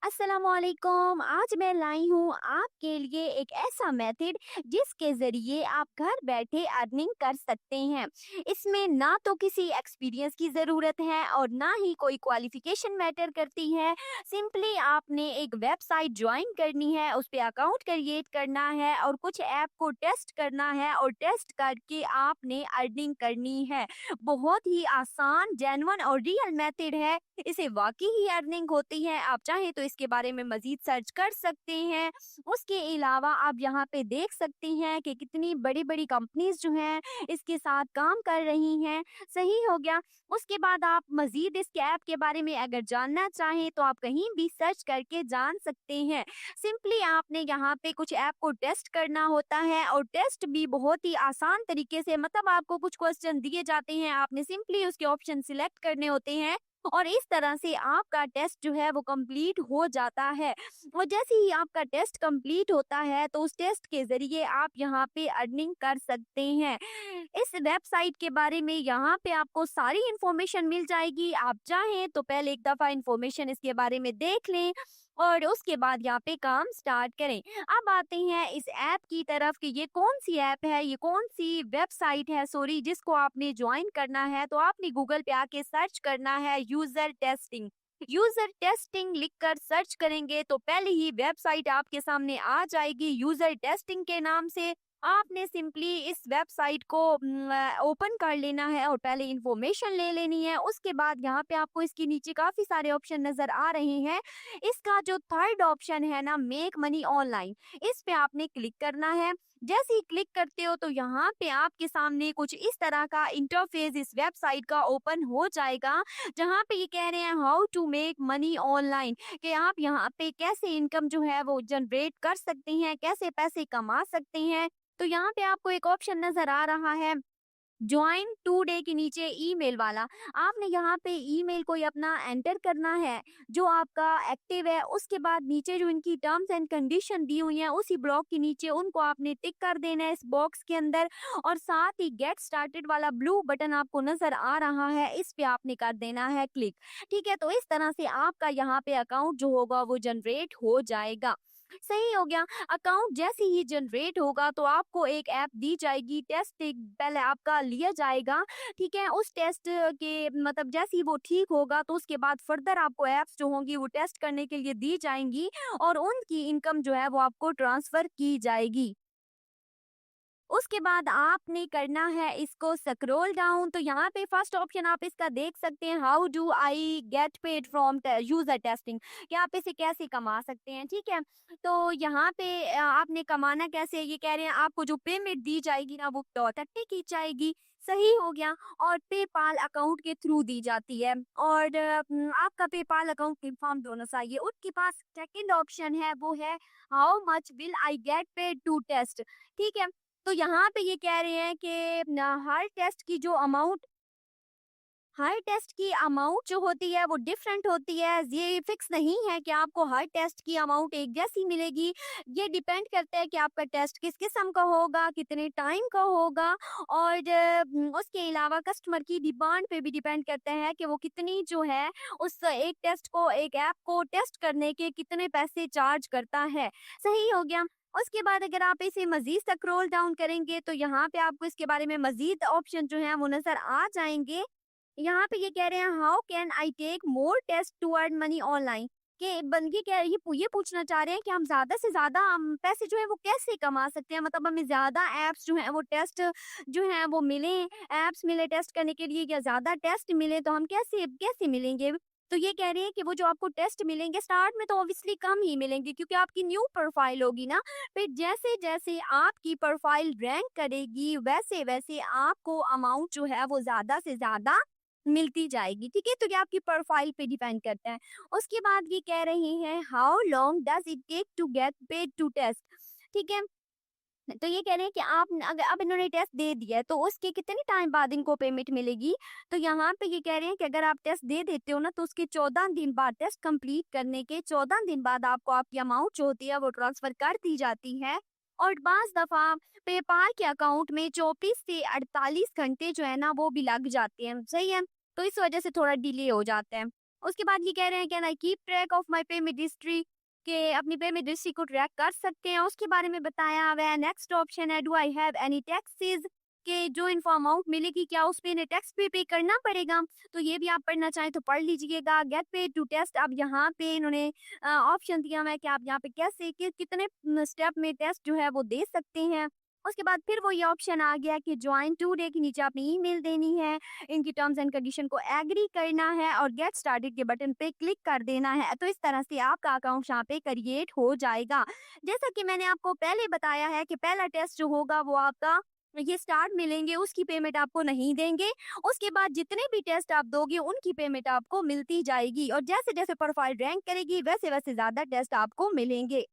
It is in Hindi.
अस्सलामुअलैकुम। आज मैं लाई हूँ आपके लिए एक ऐसा मेथड जिसके ज़रिए आप घर बैठे अर्निंग कर सकते हैं। इसमें ना तो किसी एक्सपीरियंस की ज़रूरत है और ना ही कोई क्वालिफ़िकेशन मैटर करती है। सिंपली आपने एक वेबसाइट जॉइन करनी है, उस पे अकाउंट क्रिएट करना है और कुछ ऐप को टेस्ट करना है और टेस्ट करके आपने अर्निंग करनी है। बहुत ही आसान, जेन्युइन और रियल मेथड है। इसे वाकई ही अर्निंग होती है। आप चाहें तो इसके बारे में मजीद सर्च कर सकते हैं। उसके अलावा आप यहाँ पे देख सकते हैं कि कितनी बड़ी बड़ी कंपनीज जो हैं इसके साथ काम कर रही हैं। सही हो गया। उसके बाद आप मजीद इसके ऐप के बारे में अगर जानना चाहें तो आप कहीं भी सर्च करके जान सकते हैं। सिंपली आपने यहाँ पे कुछ ऐप को टेस्ट करना होता है और टेस्ट भी बहुत ही आसान तरीके से, मतलब आपको कुछ क्वेश्चन दिए जाते हैं, आपने सिंपली उसके ऑप्शन सिलेक्ट करने होते हैं और इस तरह से आपका टेस्ट जो है वो कंप्लीट हो जाता है। और जैसे ही आपका टेस्ट कंप्लीट होता है तो उस टेस्ट के ज़रिए आप यहाँ पे अर्निंग कर सकते हैं। इस वेबसाइट के बारे में यहाँ पे आपको सारी इन्फॉर्मेशन मिल जाएगी। आप चाहें तो पहले एक दफ़ा इन्फॉर्मेशन इसके बारे में देख लें और उसके बाद यहाँ पे काम स्टार्ट करें। अब आते हैं इस ऐप की तरफ कि ये कौन सी ऐप है, ये कौन सी वेबसाइट है सॉरी, जिसको आपने ज्वाइन करना है। तो आपने गूगल पे आके सर्च करना है यूजर टेस्टिंग। यूजर टेस्टिंग लिखकर सर्च करेंगे तो पहले ही वेबसाइट आपके सामने आ जाएगी यूजर टेस्टिंग के नाम से। आपने सिंपली इस वेबसाइट को ओपन कर लेना है और पहले इंफॉर्मेशन ले लेनी है। उसके बाद यहाँ पे आपको इसके नीचे काफी सारे ऑप्शन नजर आ रहे हैं। इसका जो थर्ड ऑप्शन है ना, मेक मनी ऑनलाइन, इस पे आपने क्लिक करना है। जैसे ही क्लिक करते हो तो यहाँ पे आपके सामने कुछ इस तरह का इंटरफेस इस वेबसाइट का ओपन हो जाएगा, जहाँ पे ये कह रहे हैं how to make money online, कि आप यहाँ पे कैसे इनकम जो है वो जनरेट कर सकते हैं, कैसे पैसे कमा सकते हैं। तो यहाँ पे आपको एक ऑप्शन नजर आ रहा है ज्वाइन टुडे के नीचे ईमेल वाला। आपने यहाँ पे ईमेल कोई अपना एंटर करना है जो आपका एक्टिव है। उसके बाद नीचे जो इनकी टर्म्स एंड कंडीशन दी हुई हैं उसी ब्लॉक के नीचे उनको आपने टिक कर देना है इस बॉक्स के अंदर। और साथ ही गेट स्टार्टेड वाला ब्लू बटन आपको नजर आ रहा है, इस पे आपने कर देना है क्लिक। ठीक है, तो इस तरह से आपका यहाँ पे अकाउंट जो होगा वो जनरेट हो जाएगा। सही हो गया। अकाउंट जैसे ही जनरेट होगा तो आपको एक ऐप दी जाएगी, टेस्ट एक पहले आपका लिया जाएगा। ठीक है, उस टेस्ट के मतलब जैसे ही वो ठीक होगा तो उसके बाद फर्दर आपको ऐप्स जो होंगी वो टेस्ट करने के लिए दी जाएंगी और उनकी इनकम जो है वो आपको ट्रांसफर की जाएगी। उसके बाद आपने करना है इसको स्क्रॉल डाउन। तो यहाँ पे फर्स्ट ऑप्शन आप इसका देख सकते हैं, how do I get paid from user testing, कि आप इसे कैसे कमा सकते हैं। ठीक है, तो यहाँ पे आपने कमाना कैसे है, ये कह रहे हैं आपको जो पेमेंट दी जाएगी ना वो डॉट की जाएगी। सही हो गया। और पेपाल अकाउंट के थ्रू दी जाती है और आपका पेपाल अकाउंट कंफर्म होना चाहिए। उनके पास सेकंड ऑप्शन है, वो है how much will I get paid to test. ठीक है, तो यहाँ पे ये कह रहे हैं कि हर टेस्ट की अमाउंट जो होती है वो डिफरेंट होती है। ये फिक्स नहीं है कि आपको हर टेस्ट की अमाउंट एक जैसी मिलेगी। ये डिपेंड करता है कि आपका टेस्ट किस किस्म का होगा, कितने टाइम का होगा और उसके अलावा कस्टमर की डिमांड पे भी डिपेंड करता है कि वो कितनी जो है उस एक टेस्ट को, एक ऐप को टेस्ट करने के कितने पैसे चार्ज करता है। सही हो गया। उसके बाद अगर आप इसे मजीद स्क्रॉल डाउन करेंगे तो यहाँ पे आपको इसके बारे में मजीद ऑप्शन जो है वो नजर आ जाएंगे। यहाँ पे ये कह रहे हैं how can I take more test to earn money online, कि बंदगी क्या ये पूछना चाह रहे हैं कि हम ज्यादा से ज्यादा हम पैसे जो है वो कैसे कमा सकते हैं, मतलब हमें ज्यादा एप्स जो है वो टेस्ट जो है वो मिले, एप्स मिले टेस्ट करने के लिए, या ज्यादा टेस्ट मिले तो हम कैसे कैसे मिलेंगे। तो ये कह रहे हैं कि वो जो आपको टेस्ट मिलेंगे स्टार्ट में तो ऑब्वियसली कम ही मिलेंगे क्योंकि आपकी न्यू प्रोफाइल होगी ना। फिर जैसे जैसे आपकी प्रोफाइल रैंक करेगी वैसे वैसे आपको अमाउंट जो है वो ज्यादा से ज्यादा मिलती जाएगी। ठीक है, तो ये आपकी प्रोफाइल पे डिपेंड करता है। उसके बाद ये कह रहे हैं how long does it take to get paid to test. ठीक है, तो ये कह रहे हैं कि आप अगर अब इन्होंने टेस्ट दे दिया है तो उसके कितने टाइम बाद इनको पेमेंट मिलेगी। तो यहाँ पे ये कह रहे हैं कि अगर आप टेस्ट दे देते हो ना तो उसके 14 दिन बाद, टेस्ट कंप्लीट करने के 14 दिन बाद आपको आपकी अमाउंट जो होती है वो ट्रांसफर कर दी जाती है। और बाज दफा पेपाल के अकाउंट में 24 से 48 घंटे जो है ना वो भी लग जाते हैं। सही है, तो इस वजह से थोड़ा डिले हो जाता है। उसके बाद ये कह रहे हैं can I keep track of my payment history, के अपनी पेमेंट हिस्ट्री को ट्रैक कर सकते हैं, उसके बारे में बताया हुआ है। नेक्स्ट ऑप्शन है do I have any taxes, के जो इन्फो अमाउंट मिलेगी क्या उस पे इन्हें टैक्स भी पे करना पड़ेगा, तो ये भी आप पढ़ना चाहें तो पढ़ लीजिएगा। गेट पेड टू टेस्ट, अब यहाँ पे इन्होंने ऑप्शन दिया हुआ है कि आप यहाँ पे कैसे कितने स्टेप में टेस्ट जो है वो दे सकते हैं। उसके बाद फिर वो ये ऑप्शन आ गया कि ज्वाइन टुडे के नीचे आपने ईमेल देनी है, इनकी टर्म्स एंड कंडीशन को एग्री करना है और गेट स्टार्टेड के बटन पे क्लिक कर देना है। तो इस तरह से आपका अकाउंट यहाँ पे क्रिएट हो जाएगा। जैसा कि मैंने आपको पहले बताया है कि पहला टेस्ट जो होगा वो आपका ये स्टार्ट में लेंगे, उसकी पेमेंट आपको नहीं देंगे। उसके बाद जितने भी टेस्ट आप दोगे उनकी पेमेंट आपको मिलती जाएगी और जैसे जैसे प्रोफाइल रैंक करेगी वैसे वैसे ज़्यादा टेस्ट आपको मिलेंगे।